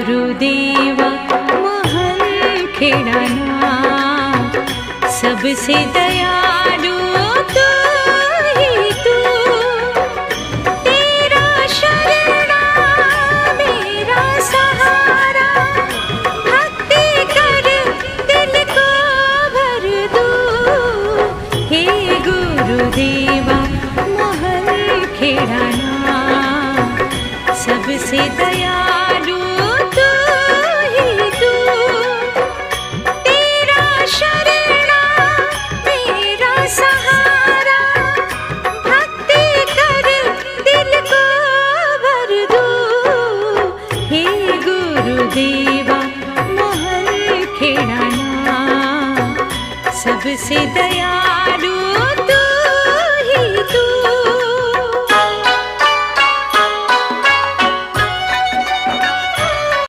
गुरुदेवा महल खेड़ाना, सबसे दयालु तू ही तू। तेरा शरणा मेरा सहारा, भक्ति कर दिल को भर दूं। हे गुरुदेवा महल खेड़ाना, सबसे दयालु तू ही तू। तेरा शरणा मेरा सहारा, भक्ति कर दिल को भर दूं। हे गुरुदेवा महल खेड़ाना, सबसे दयालु